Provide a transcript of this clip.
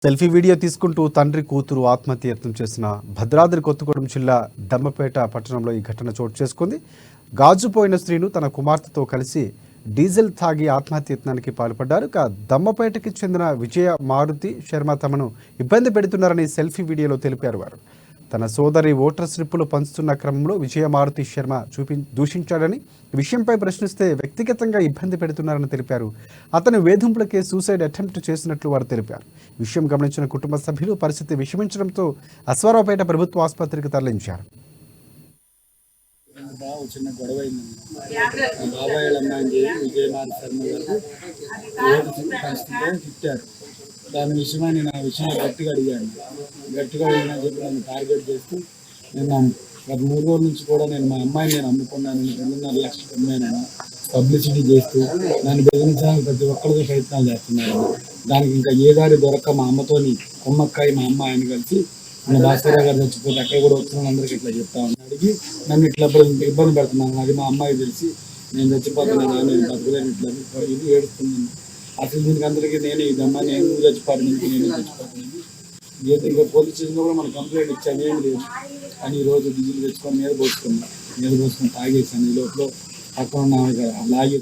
Selfie video తీసుకుంటూ తండ్రి కూతురు ఆత్మహత్యయత్నం చేసిన భద్రాద్రి కొత్తగూడెం జిల్లా దమ్మపేట పట్టణంలో ఈ ఘటన చోటు చేసుకుంది. గాజుపోయిన స్త్రీను తన కుమార్తెతో కలిసి డీజిల్ తాగి ఆత్మహత్యయత్నానికి పాల్పడ్డారు. దమ్మపేటకి చెందిన విజయ మారుతి శర్మ తమను ఇబ్బంది పెడుతున్నారని సెల్ఫీ వీడియోలో తెలిపారు. వారు తన సోదరి ఓటర్ స్లిప్పులు పంచుతున్న క్రమంలో విజయ మారుతి శర్మ దూషించాడని, విషయంపై ప్రశ్నిస్తే వ్యక్తిగతంగా ఇబ్బంది పెడుతున్నారని తెలిపారు. అతను వేధింపులకే సూసైడ్ అటెంప్ట్ చేసినట్లు వారు తెలిపారు. విషయం గమనించిన కుటుంబ సభ్యులు పరిస్థితి విషమించడంతో అశ్వారావుపేట ప్రభుత్వ ఆసుపత్రికి తరలించారు. చిన్న గొడవ అయిందండి. బాబాయ్ అమ్మాయిని విజయ మారుతి శర్మ గారు తిట్టారు. దాని విషయమై నేను ఆ విషయం గట్టిగా అడిగాను. గట్టిగా అడిగినా చెప్పి నన్ను టార్గెట్ చేస్తూ నేను గత 3 రోజుల నుంచి కూడా నేను మా అమ్మాయిని నేను అమ్ముకున్నాను, 2.5 లక్షలు అమ్మాయినని పబ్లిసిటీ చేస్తూ నన్ను బెదిరించడానికి ప్రతి ఒక్కరితో ప్రయత్నాలు చేస్తున్నారు. దానికి ఇంకా ఏ దారి దొరక్క మా అమ్మతోని కొమ్మక్కాయి మా అమ్మ ఆయన కలిసి నేను భాస్కరరావు గారు చచ్చిపోతే అక్కడ కూడా వచ్చిన అందరికీ ఇట్లా చెప్తామని అడిగి నన్ను ఇట్లా ఇబ్బంది పెడుతున్నాను. అది మా అమ్మాయి తెలిసి నేను చచ్చిపోతున్నాను, నేను బతుకులేని ఇట్లా ఇది ఏడుస్తున్నాను. అసలు దీనికి అందరికీ నేను ఇదమ్మా నేను చచ్చిపోతాను, నేను చచ్చిపోతాను. ఇక పోలీస్ స్టేషన్లో కూడా మనం కంప్లైంట్ ఇచ్చాను, ఏమి లేదు అని ఈరోజు డీజిల్ తెచ్చుకొని మీద పోసుకుని తాగేసాను. ఈ లోపల పక్కన లాగి